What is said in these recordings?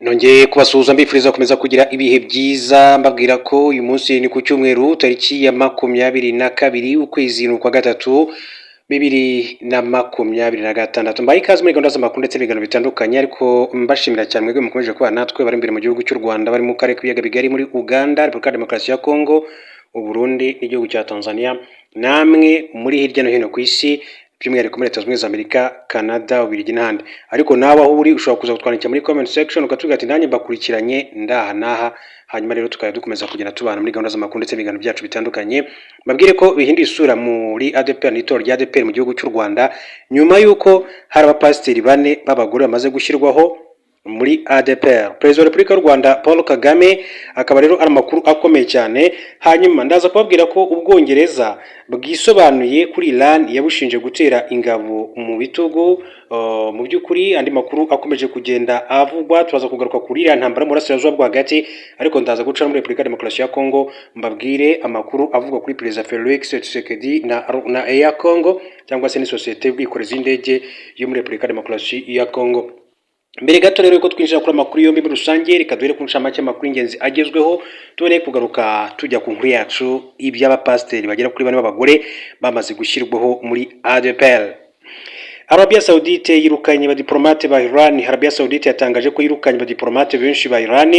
Nongeye kubasuhuza mbifuriza gukomeza kugira ibihe byiza mbabwira ko uyu munsi ni ku cyumweru tariki ya 22 ukwezi kwa gatatu 2026 mbaye ikaze muri gahunda z'amakuru ndetse n'ibiganiro bitandukanye ariko mbashimira cyane mwebwe mukomeje kuba natwe bari imbere mu gihugu cy'u Rwanda bari mu karere k'ibiyaga bigari muri Uganda, Repubulika ya Demokarasi ya Kongo, Uburundi n'igihugu cya Tanzania, namwe muri hirya no hino ku isi by'umwihariko muri Leta Zunze Ubumwe za Amerika, Canada, Ububiligi n'ahandi. Ariko nawe aho uri ushobora kuza kutwandikira muri comment section ukatubwira ati nanjye mbakurikiranye ndaha naha, hanyuma rero tukaba dukomeza kugenda tubana muri gahunda z'amakuru ndetse n'ibiganiro byacu bitandukanye. Mbabwire ko bihinduye isura muri ADEPR n'itora rya ADEPR mu gihugu cy'u Rwanda nyuma y'uko hari abapasiteri bane b'abagore bamaze gushyirwaho muri ADEPR. Perezida wa Repubulika y'u Rwanda Paul Kagame akaba rero ari amakuru akomeye cyane. Hanyuma ndaza kubabwira ko Ubwongereza bwisobanuye kuri Iran yabushinje gutera ingabo mu bitugu. Mu by'ukuri andi makuru akomeje kugenda avugwa, turaza kugaruka kuri iriya ntambara mu burasirazuba bwo hagati, ariko ndaza guca muri Repubulika ya Demokarasi ya Kongo mbabwire amakuru avugwa kuri Perezida Felix Tshisekedi na Air Congo cyangwa se ni sosiyete y'ubwikorezi y'indege yo muri Repubulika ya Demokarasi ya Kongo. Mbere gato rero ko twinjira kuri amakuru yombi muri rusange, reka duhere ku ncamake y'amakuru y'ingenzi agezweho, tubone kugaruka tujya ku nkuru yacu iby'abapasiteri bagera kuri bane b'abagore bamaze gushyirwaho muri ADEPR. Arabia Saudite yirukanye abadiplomate ba Iran. Arabia Saudite yatangaje ko yirukanye abadiplomate benshi ba Iran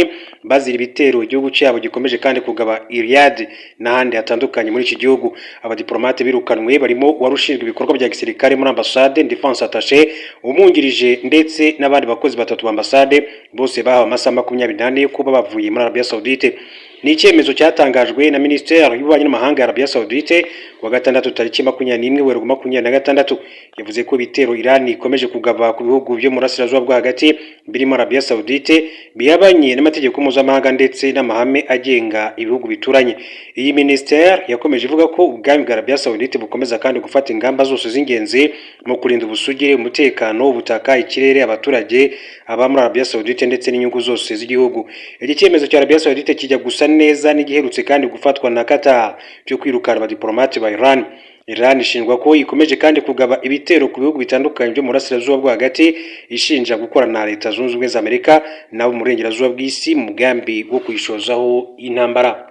bazira ibitero igihugu cyabo gikomeje kandi kugaba Riyadh n'ahandi hatandukanye muri iki gihugu. Abadiplomate birukanwe barimo warushinzwe ibikorwa bya gisirikare muri ambassade, defense attaché, umwungirije ndetse n'abandi bakozi batatu ba ambassade, bose bahawe amasaha 24 yo kuba bavuye muri Arabia Saudite. Ni icyemezo cyatangajwe na Minisiteri y'Ububanyi n'Amahanga ya Arabia Saudite kuwa gatandatu tariki 21 Werurwe 2026. Yavuze ko ibitero Iran ikomeje kugaba ku bihugu byo mu burasirazuba bwo hagati birimo Arabia Saudite biyabanye n'amategeko mpuzamahanga ndetse n'amahame agenga ibihugu bituranye. Iyi Minisiteri yakomeje ivuga ko ubwami bwa Arabia Saudite bukomeza kandi gufata ingamba zose z'ingenzi mu kurinda ubusugire, umutekano, ubutaka, ikirere, abaturage aba muri Arabia Saudite ndetse n'inyungu zose z'igihugu. Iki cyemezo cya Arabia Saudite kijya gusa neza n'igiherutse kandi gufatwa na Qatar byo kwirukana abadiplomate ba Iran. Iran ishinjwa ko ikomeje kandi kugaba ibitero ku bihugu bitandukanye byo mu burasirazuba bwo hagati, ishinja gukorana na Leta Zunze Ubumwe za Amerika nabo mu burengerazuba bw'isi mu mugambi wo kuyishozaho intambara.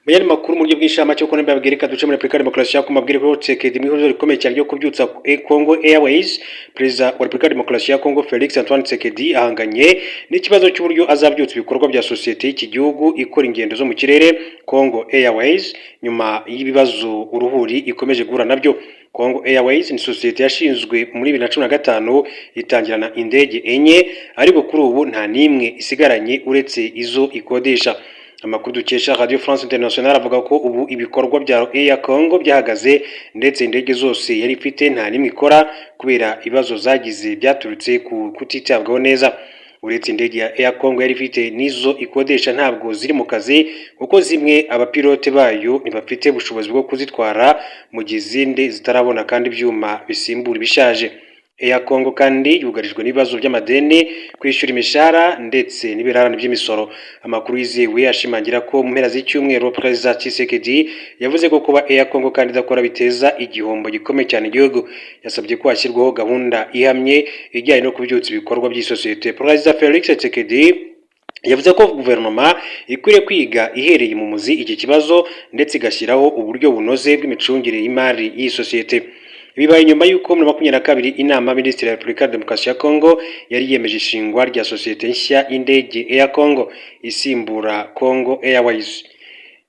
Muyandi makuru mu buryo bw'inshamake cyo kunemba babwireka duce muri Repubulika ya Demokarasi ya Kongo, mabwire ko Tshisekedi mu ihuriro rikomeye cyane ryo kubyutsa Congo Airways. Perezida wa Repubulika ya Demokarasi ya Kongo Felix Antoine Tshisekedi ahanganye n'ikibazo cy'uburyo azabyutsa ibikorwa bya sosiyete y'iki gihugu ikora ingendo zo mu kirere Congo Airways nyuma y'ibibazo uruhuri ikomeje guhura nabyo. Congo Airways ni sosiyete yashinzwe muri 2015 itangirana indege enye, ariko kuri ubu nta nimwe isigaranye uretse izo ikodesha. Amakuru dukesha Radio France International avuga ko ubu ibikorwa bya Air Congo byahagaze ndetse indege zose yari ifite nta nimwe ikora kubera ibibazo zagize byaturutse ku kutitabwaho neza. Uretse indege ya Air Congo yari ifite nizo ikodesha ntabwo ziri mu kazi kuko zimwe abapilote bayo ntibafite ubushobozi bwo kuzitwara mu gihe izindi zitarabona kandi ibyuma bisimbura ibishaje. Air Congo kandi yugarijwe n'ibibazo by'amadeni, kwishyura imishahara ndetse n'ibirarane by'imisoro. Amakuru yizewe ashimangira ko mu mpera z'icyumweru Perezida Tshisekedi yavuze ko kuba Air Congo kandi idakora biteza igihombo gikomeye cyane igihugu. Yasabye ko hashyirwaho gahunda ihamye ijyanye no kubyutsa ibikorwa by'isosiyete. Perezida Felix Tshisekedi yavuze ko guverinoma ikwiriye kwiga ihereye mu muzi iki kibazo ndetse igashyiraho uburyo bunoze bw'imicungire y'imari y'iyi sosiyete. Bibaye nyuma y'uko muri 2022 inama Minisitiri ya Repubulika ya Demokarasi ya Kongo yari yemeje ishingwa rya sosiyete nshya y'indege Air Congo isimbura Congo Airways.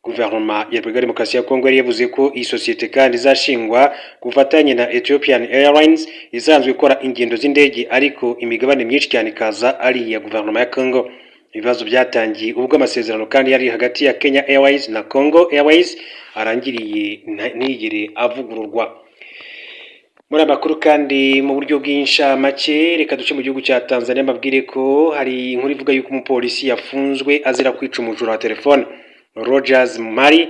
Guverinoma ya Repubulika ya Demokarasi ya Kongo yari yavuze ko iyi sosiyete kandi izashingwa gufatanya na Ethiopian Airlines isanzwe ikora ingendo z'indege, ariko imigabane myinshi cyane ikaza ari iya guverinoma ya Congo. Ibibazo byatangiye ubwo amasezerano kandi yari hagati ya Kenya Airways na Congo Airways arangiriye ntigire avugururwa. Muri amakuru kandi mu buryo bw'inshamake, reka duce mu gihugu cya Tanzania mbabwire ko hari inkuru ivuga yuko umupolisi yafunzwe azira kwica umujura wa telefone. Rogers Mari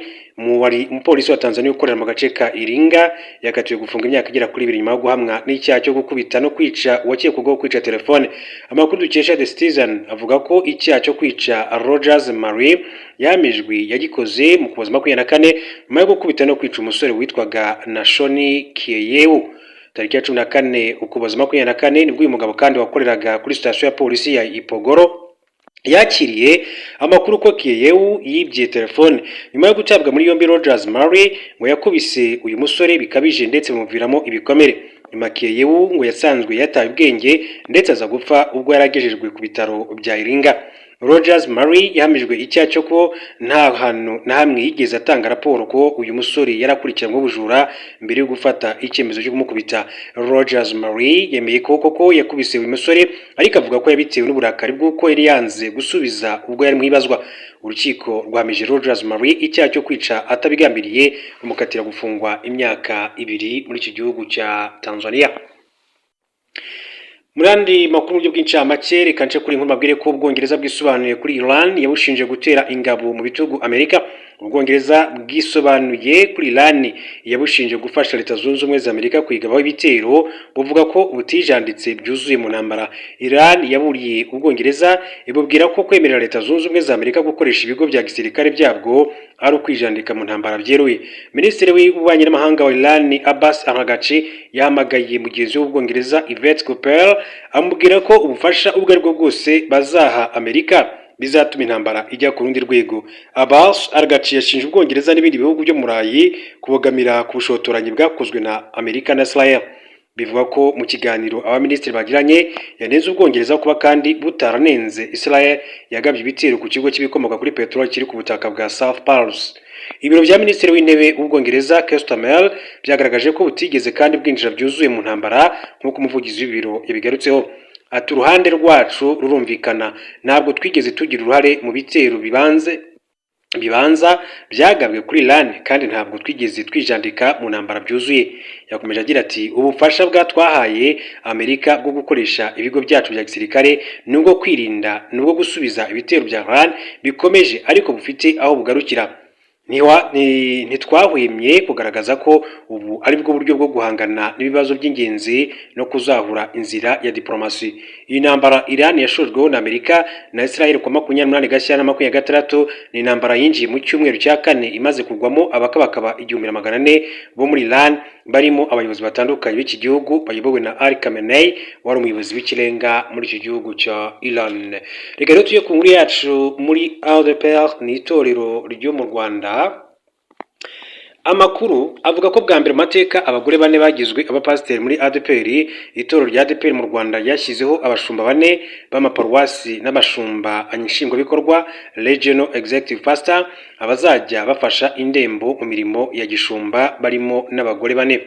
umupolisi wa Tanzania ukorera mu gace ka Iringa yakatiwe gufunga imyaka igera kuri 2 nyuma yo guhamwa n'icyaha cyo gukubita no kwica uwakekwaho kwica telefone. Amakuru dukesha The Citizen avuga ko icyaha cyo kwica Rogers Mari yamijwe yagikoze mu Ukuboza 24 nyuma yo gukubita no kwica umusore witwaga Nashoni Kiyeyewu tariki ya 14 Ukuboza 2024 nibwo uyu mugabo kandi wakoreraga kuri sitasiyo ya polisi ya Ipogoro yakiriye amakuru ko Kiyewu yibye telefone nyuma yo gutabwa muri yombi. Rogers Murray ngo yakubise uyu musore bikabije ndetse bimuviramo ibikomere. Nyuma Kiyewu ngo yasanzwe yataye ubwenge ndetse aza gupfa ubwo yaragejejwe ku bitaro bya Iringa. Rogers Murray yahamijwe icyaha cyo ko nta hantu na hamwe yigeze atanga raporo ko uyu musore yarakurikiranwe ubujura mbere yo gufata icyemezo cyo kumukubita. Rogers Murray yemeye ko koko yakubise uyu musore ariko avuga ko yabitewe n'uburakari bw'uko yari yanze gusubiza ubwo yari mwibazwa. Urukiko rwahamije Rogers Murray icyaha cyo kwica atabigambiriye rumukatira gufungwa imyaka 2 muri iki gihugu cya Tanzania. Murandi makuru mu buryo bw'incamake reka nce kuri inkuru mabwire ko Ubwongereza bwisobanuye kuri Iran yabushinje gutera ingabo mu bitugu Amerika. Ubwongereza bwisobanuye kuri Iran yabushinje gufasha Leta Zunze Ubumwe za Amerika kwigabaho ibitero buvuga ko butijanditse byuzuye mu ntambara. Iran yaburiye Ubwongereza ibubwira ko kwemerera Leta Zunze Ubumwe za Amerika gukoresha ibigo bya gisirikare byabwo ari ukwijandika mu ntambara byeruye. Minisitiri w'ububanyi n'amahanga wa Iran Abbas Araghchi yahamagaye mugenzi w'Ubwongereza Yvette Cooper amubwira ko ubufasha ubwo ari bwo bwose bazaha Amerika bizatuma intambara ijya ku rundi rwego. Abbas Araghchi yashinje Ubwongereza n'ibindi bihugu byo murayi kubogamira ku bushotoranyi bwakozwe na Amerika na Israel. Bivuga ko mu kiganiro abaminisitiri bagiranye yanenze Ubwongereza kuba kandi butaranenze Israel yagabye ibitero ku kigo cy'ibikomoka kuri peteroli kiri ku butaka bwa South Pals. Ibiro bya Minisitiri w'Intebe w'Ubwongereza Keir Starmer byagaragaje ko butigeze kandi bwinjira byuzuye mu ntambara nk'uko umuvugizi w'ibiro yabigarutseho. Ati uruhande rwacu rurumvikana, ntabwo twigeze tugira uruhare mu bitero bibanza byagabwe kuri Iran kandi ntabwo twigeze twijandika mu ntambara byuzuye. Yakomeje agira ati ubufasha bwatwahaye Amerika bwo gukoresha ibigo byacu bya gisirikare nubwo kwirinda nubwo gusubiza ibitero bya Iran bikomeje ariko bufite aho bugarukira. Ntitwahwemye kugaragaza ko ubu ari bwo buryo bwo guhangana n'ibibazo by'ingenzi no kuzahura inzira ya diplomasi. Iyi ntambara Iran yashojweho na Amerika na Israel ku 28 Gashyantare 2026 ni intambara yinjiye mu cyumweru cya 4 imaze kugwamo abakabakaba 1400 bo muri Iran barimo abayobozi batandukanye b'iki gihugu bayobowe na Ali Khamenei wari umuyobozi w'ikirenga muri iki gihugu cya Iran. Reka rero tuye ku nkuru yacu muri ADPR ni itorero ryo mu Rwanda. Amakuru avuga ko bwa mbere mateka abagore 4 bagizwe abapasiteri muri ADPR. Itorero rya ADPR mu Rwanda ryashyizeho abashumba 4 b'amaparuwasi n'abashumba anyishingwabikorwa Regional Executive Pastor abazajya bafasha indembo mu mirimo ya gishumba barimo n'abagore 4.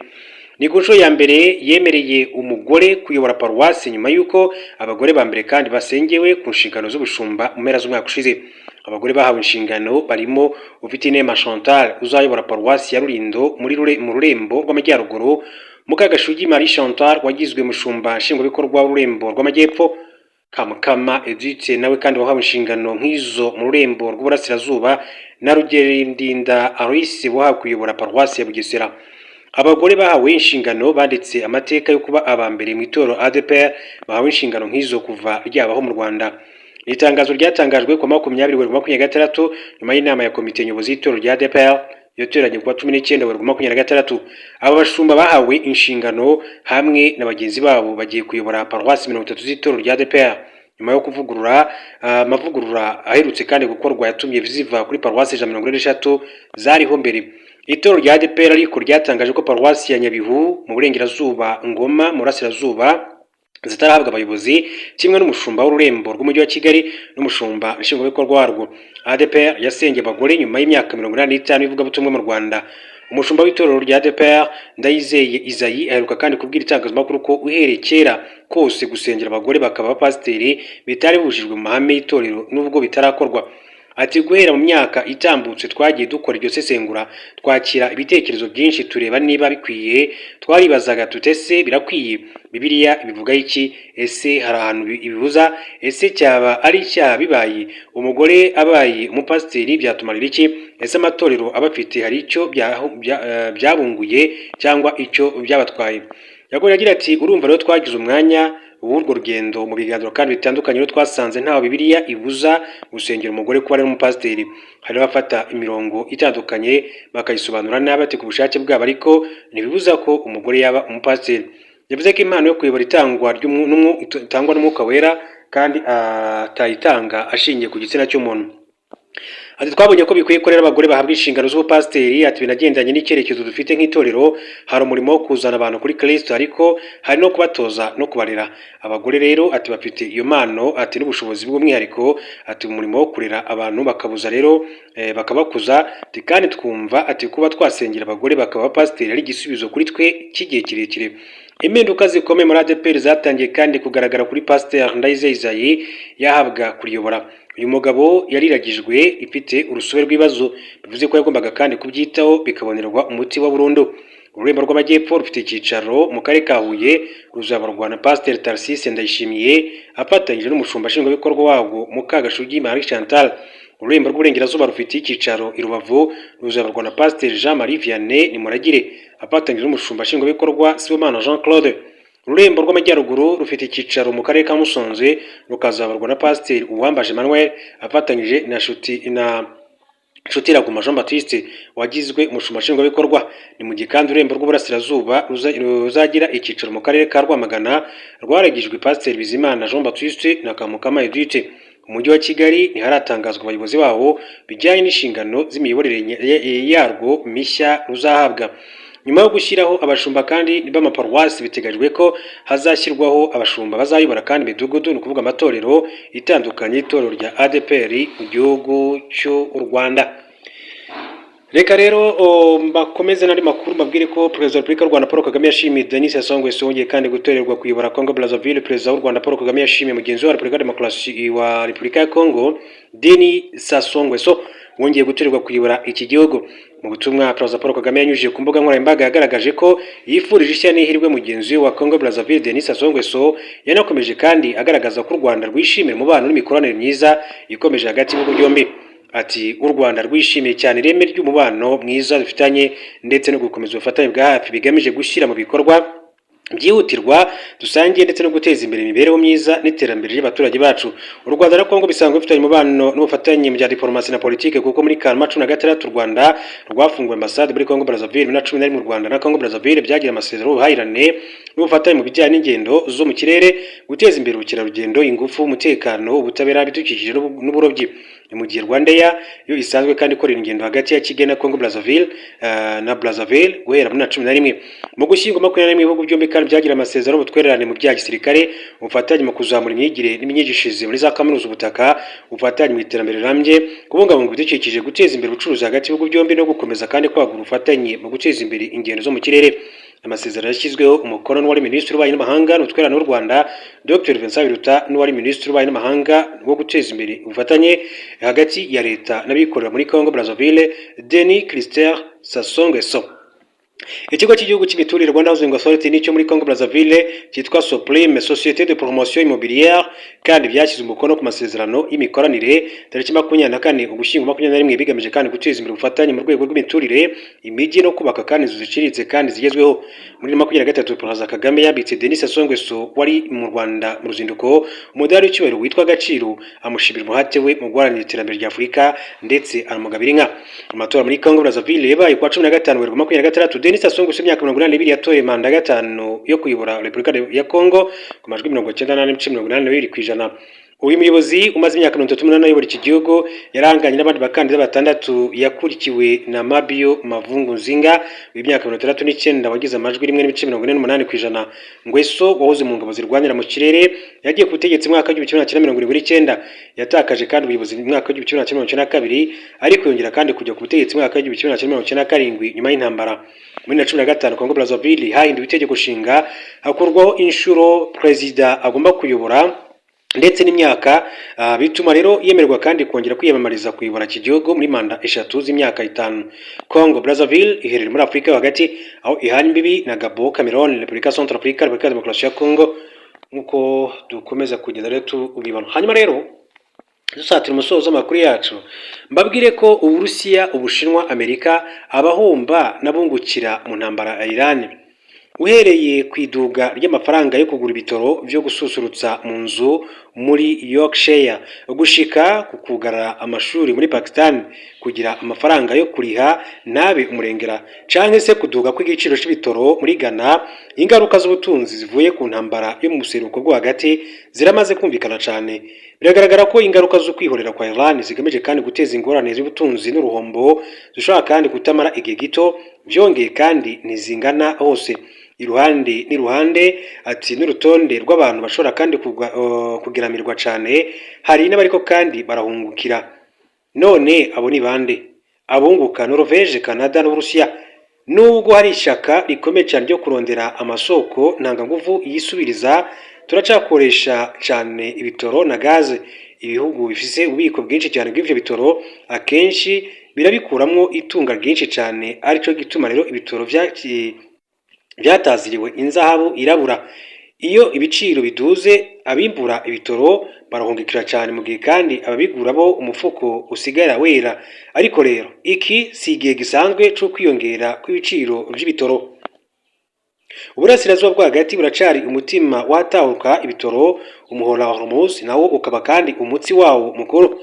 Ni ku nshuro ya mbere yemereye umugore kuyobora paruwasi nyuma y'uko abagore ba mbere kandi basengewe ku nshingano z'ubushumba mu mpera z'umwaka ushize. Abagore bahawe inshingano barimo Ufitinema Chantal uzayobora paruwasi ya Rulindo mu Rurembo rw'Amajyaruguru, Mukagashugi Marie Chantal wagizwe mushumba nshingwabikorwa w'Ururembo rw'Amajyepfo, Kamukama Edith nawe kandi wahawe inshingano nk'izo mu Rurembo rw'Uburasirazuba, na Rugerindinda Aloyse wahawe kuyobora paruwasi ya Bugesera. Abagore bahawe inshingano banditse amateka yo kuba abambere mu itorero ADPR bahawe inshingano nk'izo kuva ryabaho mu Rwanda. Itangazo ryatangajwe ku 20/26 nyuma y'inama ya komite nyobozi y'itorero rya ADPR yateranye ku 19/26. Aba bashumba bahawe inshingano hamwe na bagenzi babo bagiye kuyobora paruwasi 30 z'itorero rya ADPR. Nyuma yo kuvugurura amavugurura aherutse kandi gukorwa yatumye ziva kuri paruwasi 143 zariho mbere. Itorero rya ADPR ariko ryatangaje ko paruwasi ya Nyabihu mu burengerazuba, Ngoma mu burasirazuba zitarahabwa abayobozi kimwe n'umushumba w'Ururembo rw'umujyi wa Kigali n'umushumba nshingwabikorwa warwo. ADPR yasengeye abagore nyuma y'imyaka 85 ivuga butumwa mu Rwanda. Umushumba w'itorero rya ADPR Ndayizeye Isayi aheruka kandi kubwira itangazamakuru ko uhereye kera kose gusengera abagore bakaba abapasiteri bitari bujijwe mu mahame y'itorero nubwo bitarakorwa. Ati guhera mu myaka itambutse twagiye dukora iryo sesengura, twakira ibitekerezo byinshi tureba niba bikwiye, twaribazaga tutese birakwiye, Bibiliya ibivuga iki, ese hari ahantu ibibuza, ese cyaba ari icyaha bibaye umugore abaye umupasiteri byatumarira iki, ese amatorero abafite hari icyo byabunguye cyangwa icyo byabatwaye. Yakomeje agira ati urumva rero twagize umwanya w'urwo rugendo mu biganiro kandi bitandukanye rero twasanze ntaho Bibiliya ibuza gusengera umugore kuba ari umupasiteri. Hari abafata imirongo itandukanye bakayisobanura nabi ati ku bushake bwabo ariko ntibibuza ko umugore yaba umupasiteri. yavuze ko impano yo kuyobora itangwa n'umwuka wera kandi atayitanga ashingiye ku gitsina cy'umuntu. Ati twabonye ko bikwiye ko rero abagore bahabwa inshingano z'ubupasiteri, ati binagendanye n'icyerekezo dufite nk'itorero, hari umurimo wo kuzana abantu kuri Kristo ariko hari no kubatoza no kubarera. Abagore rero ati bafite iyo mpano ati n'ubushobozi bw'umwihariko, ati umurimo wo kurera abantu bakabuza rero bakabakuza, ati kandi twumva ati kuba twasengera abagore bakaba abapasiteri ari igisubizo kuri twe cy'igihe kirekire. Impinduka zikomeye muri ADEPR zatangiye kandi kugaragara kuri Pasteur Ndayizeye Isaie yahabwa kuriyobora. Uyu mugabo yariragijwe ifite urusobe rw'ibibazo, bivuze ko yagombaga kandi kubyitaho bikabonerwa umuti wa burundu. Ururembo rw'Amajyepfo rufite icyicaro mu karere ka Huye, ruzabarwa na Pasteur Tarsise Ndayishimiye afatanyije n'umushumba nshingwabikorwa wabo Mukagashugi Marie Chantal. Ururembo rw'Uburengerazuba rufite icyicaro i Rubavu, ruzabarwa na Pasteur Jean Marie Vianney Nimuragire afatanyije n'umushumba nshingwabikorwa Sibomana Jean Claude. Ururembo rw'Amajyaruguru rufite icyicaro mu karere ka Musanze, rukazabarwa na Pasteur Uwambaje Emmanuel afatanyije na Nshuti Raguma Jean Baptiste wagizwe umushumba nshingwabikorwa. Ni mu gihe kandi ururembo rw'Uburasirazuba ruzagira icyicaro mu karere ka Rwamagana, rwaragijwe Pasteur Bizimana Jean Baptiste na Kamukama Edith. Umujyi wa Kigali ntiharatangazwa abayobozi bawo bijyanye n'inshingano z'imiyoborere yarwo mishya ruzahabwa. Nyuma yo gushyiraho abashumba kandi b'amaparuwasi biteganyijwe ko hazashyirwaho abashumba bazayobora kandi imidugudu, ni ukuvuga amatorero itandukanye y'itorero rya ADEPR mu gihugu cy'u Rwanda. Reka rero bakomeze n'andi makuru mbabwire ko Perezida wa Repubulika y'u Rwanda Paul Kagame yashimiye Denis Sassou Nguesso wongeye kandi gutorerwa kuyobora Congo Brazzaville. Perezida w'u Rwanda Paul Kagame yashimiye mugenzi wa Repubulika ya Congo Denis Sassou Nguesso wongeye gutorerwa kuyobora iki gihugu. Mu butumwa Perezida Paul Kagame yanyujije ku mbuga nkoranyambaga yagaragaje ko yifurije ishya n'ihirwe mugenzi wa Congo Brazzaville Denis Sassou Nguesso. Yanakomeje kandi agaragaza ko u Rwanda rwishimira umubano n'imikoranire myiza ikomeje hagati y'ibihugu byombi. Ati u Rwanda rwishimiye cyane ireme ry'umubano mwiza dufitanye ndetse no gukomeza ubufatanye bwa hafi bigamije gushyira mu bikorwa byihutirwa dusangiye ndetse no guteza imbere imibereho myiza n'iterambere ry'abaturage bacu. U Rwanda na Kongo bisanzwe bifitanye umubano n'ubufatanye mu bya diplomasi na politike, kuko muri Kanama 16 u Rwanda rwafunguye ambasade muri Congo Brazzaville na 11 mu Rwanda na Congo Brazzaville byagira amasezerano y'ubuhahirane n'ubufatanye mu bijyanye n'ingendo zo mu kirere, guteza imbere ubukerarugendo, ingufu, umutekano, ubutabera, ibidukikije n'uburobyi. Mu gihe Rwandair yo isanzwe kandi ikorera ingendo hagati ya Kigali na Congo Brazzaville guhera muri 11. Mu gushyingo 21 ibihugu byombi kandi byagira amasezerano y'ubutwererane mu bya gisirikare, ubufatanye mu kuzamura imyigire n'imyigishirize muri za kaminuza, ubutaka, ubufatanye mu iterambere rirambye, kubungabunga ibidukikije, guteza imbere ubucuruzi hagati y'ibihugu byombi no gukomeza kandi kwagura ubufatanye mu guteza imbere ingendo zo mu kirere. Amasezerano yashyizweho umukono n'uwari Minisitiri w'Ububanyi n'Amahanga n'Ubutwererane w'u Rwanda Dr Vincent Biruta n'uwari Minisitiri w'Ububanyi n'Amahanga wo guteza imbere ubufatanye hagati ya leta n'abikorera muri Congo Brazzaville Denis Christian Sassou Nguesso. Ikigo cy'igihugu cy'imiturire Rwanda Housing Authority n'icyo muri Congo Brazzaville cyitwa Supreme Société de Promotion Immobilière kandi byashyize umukono ku masezerano y'imikoranire tariki 24 Ugushyingo 21 bigamije kandi guteza imbere ubufatanye mu rwego rw'imiturire, imijyi no kubaka kandi inzu ziciriritse kandi zigezweho. Muri 23 Perezida Kagame yambitse Denis Sassou Nguesso wari mu Rwanda mu ruzinduko umudari w'icyubahiro witwa Agaciro, amushimira umuhate we mu guharanira iterambere rya Afurika ndetse anamugabira inka. Amatora muri Congo Brazzaville yabaye kwa 15 Werurwe 2026. Denis Sassou Nguesso imyaka 82 yatoye manda ya 5 yo kuyobora Repubulika ya Congo ku majwi 98.82%. Uyu muyobozi umaze imyaka 38 ayobora iki gihugu yaranganye n'abandi bakandida batandatu, yakurikiwe na Mabio Mavungu Nzinga w'imyaka 39 wagize amajwi 1.48%. Nguesso wahoze mu ngabo zirwanira mu kirere yagiye ku butegetsi mwaka w'1979, yatakaje kandi ubuyobozi mu mwaka w'1992 ariko yongera kandi kujya ku butegetsi mwaka w'1997 nyuma y'intambara. Muri 2015 Congo Brazzaville hahinduwe itegeko nshinga hakurwaho inshuro perezida agomba kuyobora ndetse n'imyaka, bituma rero yemerwa kandi kongera kwiyamamariza kuyobora iki gihugu muri manda 3 z'imyaka 5. Congo Brazzaville iherereye muri Afurika hagati aho ihana imbibi na Gabon, Cameroon, Repubulika Centrafrica, Repubulika Demokarasi ya Congo, nkuko dukomeza kugenda rero tubibona. Hanyuma rero dusatira umusozo w'amakuru yacu mbabwire ko Uburusiya, Ubushinwa, Amerika abahomba nabungukira mu ntambara ya Iran. uhereye ku iduga ry'amafaranga yo kugura ibitoro byo gususurutsa mu nzu muri Yorkshire gushika ku kugara amashuri muri Pakistan kugira amafaranga yo kuriha nabe umurengera canke se kuduga kw'igiciro c'ibitoro muri Ghana. Ingaruka z'ubutunzi zivuye ku ntambara yo mu buseruko bwo hagati ziramaze kumvikana cane. Biragaragara ko ingaruka zo kwihorera kwa Iran zigamije kandi guteza ingorane z'ubutunzi n'uruhombo zishobora kandi kutamara igihe gito, byongeye kandi ntizingana hose iruhande ati n'urutonde rw'abantu bashobora kandi kugiramirwa cane hari n'abariko kandi barahungukira. None abo ni bande? Abunguka Norvege, Canada n'Uburusiya. Nubwo hari ishaka rikomeye cyane ryo kurondera amasoko ntanganguvu yisubiriza, turacakoresha cyane ibitoro na gaze. Ibihugu bifise ububiko bwinshi cyane bw'ivyo bitoro akenshi birabikuramwo itunga ryinshi cyane, arico gituma rero ibitoro byataziriwe inzahabu irabura. Iyo ibiciro biduze abimbura ibitoro barahungikira cyane, mu gihe kandi ababigura bo umufuko usigara wera. Ariko rero iki si igihe gisanzwe cyo kwiyongera kw'ibiciro by'ibitoro. Uburasirazuba bwo hagati buracari umutima watahuka ibitoro, umuhora wa Hormuz nawo ukaba kandi umutsi wawo mukuru.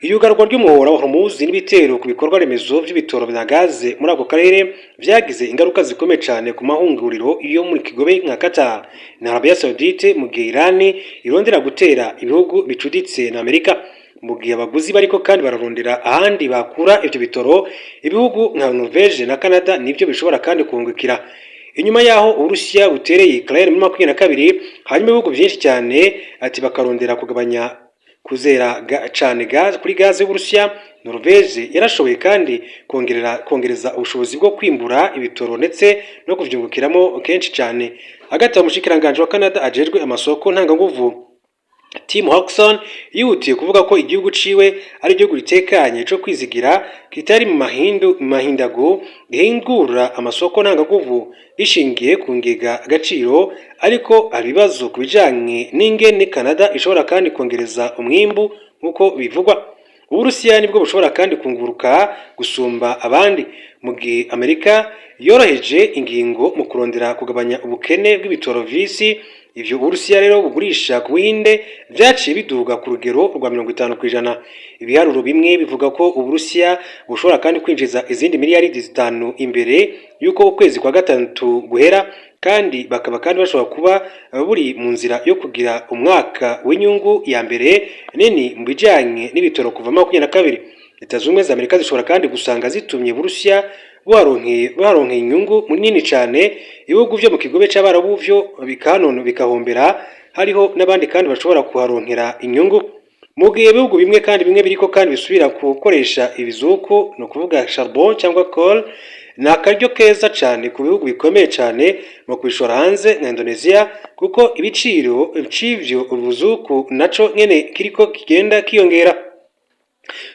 Iyugarwa ry'umuhora wa Hormuz n'ibitero ku bikorwa remezo by'ibitoro bya gaze muri ako karere vyagize ingaruka zikomeye cyane ku mahunguriro iyo muri kigobe nka Qatar na Arabia Saudite, mu gihe Iran irondera gutera ibihugu bicuditse na Amerika. Mu gihe abaguzi bariko kandi bararondera ahandi bakura ivyo bitoro, ibihugu nka Norvege na Canada nivyo bishobora kandi kungukira. Inyuma yaho Uburusiya butereye Ukraine muri 2022, hanyuma ibihugu byinshi cyane ati bakarondera kugabanya kuzera cyane gaz kuri gaze y'Uburusiya. Norvege yarashoboye kandi kongereza ubushobozi bwo kwimbura ibitoro ndetse no kuvyungukiramo kenshi cyane. Hagati umushikiranganje wa Canada ajejwe amasoko ntanganguvu Tim Hodgson yihutiye kuvuga ko igihugu ciwe ari igihugu ritekanye cyo kwizigira kitari mu mahindago gihingura amasoko ntanganguvu rishingiye ku ngega agaciro, ariko hari ibibazo ku bijanye n'ingene Canada ishobora kandi kongereza umwimbu nk'uko bivugwa. Uburusiya nibwo bushobora kandi kunguruka gusumba abandi, mu gihe Amerika yoroheje ingingo mu kurondera kugabanya ubukene bw'ibitoro vy'isi. Ivyo Uburusiya rero bugurisha ku Buhinde vyaciye biduga ku rugero rwa 50%. Ibiharuro bimwe bivuga ko Uburusiya bushobora kandi kwinjiza izindi miliyaridi 5 imbere yuko ukwezi kwa gatatu guhera, kandi bakaba kandi bashobora kuba buri mu nzira yo kugira umwaka w'inyungu ya mbere nini mu bijanye n'ibitoro kuva 2022. Leta z'Ubumwe za Amerika zishobora kandi gusanga zitumye Uburusiya baronkeye inyungu munini cyane. Ibihugu byo mu kigobe c'Abarabu byo bikahombera, hariho n'abandi kandi bashobora kuharonkera inyungu, mu gihe ibihugu bimwe kandi bimwe biriko kandi bisubira gukoresha ibizuku, no kuvuga charbon cyangwa coal. Ni akaryo keza cyane ku bihugu bikomeye cyane mu kubishora hanze nka Indonesia, kuko ibiciro c'ivyo ubuzuku naco nyene kiriko kigenda kiyongera.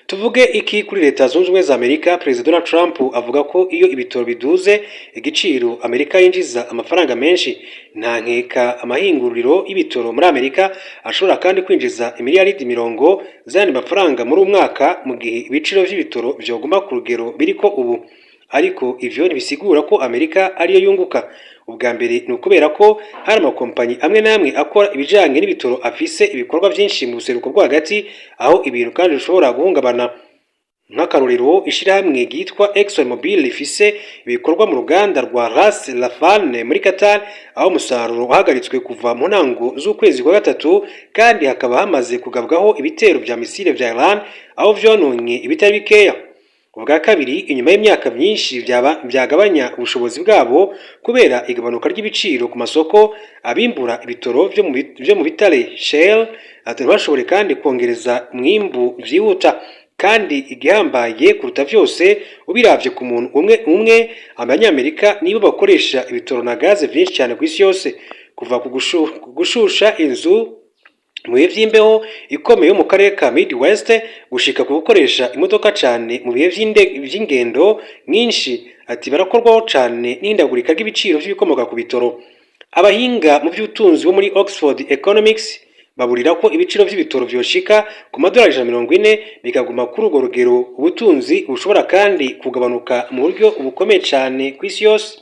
Tuvuge iki kuri Leta Zunze Ubumwe za Amerika? President Donald Trump avuga ko iyo ibitoro biduze igiciro Amerika yinjiza amafaranga menshi. Nta nkeka amahinguriro y'ibitoro muri Amerika ashobora kandi kwinjiza imiliyaridi 10 z'andi mafaranga muri umwaka, mu gihe ibiciro by'ibitoro vyoguma ku rugero biriko ubu. Ariko ivyo ntibisigura ko Amerika ariyo yunguka. Ubwa mbere ni ukubera ko hari amakompanyi amwe n'amwe akora ibijanye n'ibitoro afise ibikorwa byinshi mu buseruko bwo hagati, aho ibintu kandi bishobora guhungabana. Nk'akarorero, ishirahamwe ryitwa ExxonMobil rifise ibikorwa mu ruganda rwa Ras Laffan muri Qatar, aho umusaruro wahagaritswe kuva mu ntango z'ukwezi kwa gatatu, kandi hakaba hamaze kugabwaho ibitero vya misile vya Iran aho vyononye ibitari bikeya. Ubwa kabiri, inyuma y'imyaka myinshi byagabanya ubushobozi bwabo kubera igabanuka ry'ibiciro ku masoko, abimbura ibitoro vyo mu bitare Shell ntibashobore kandi kongereza umwimbu vyihuta. Kandi igihambaye kuruta vyose, ubiravye ku muntu umwe, abanyamerika nibo bakoresha ibitoro na gaze vyinshi cyane ku isi yose, kuva ku gushusha inzu mu bihe vy'imbeho ikomeye mu karere ka Midwest gushika ku gukoresha imodoka cyane mu bihe vy'ingendo nyinshi. Ati barakorwaho cyane n'ihindagurika ry'ibiciro vy'ibikomoka ku bitoro. Abahinga mu by'ubutunzi bo muri Oxford Economics baburira ko ibiciro vy'ibitoro vyoshika ku madolari 140 bikaguma kuri urwo rugero, ubutunzi bushobora kandi kugabanuka mu buryo bukomeye cyane ku isi yose.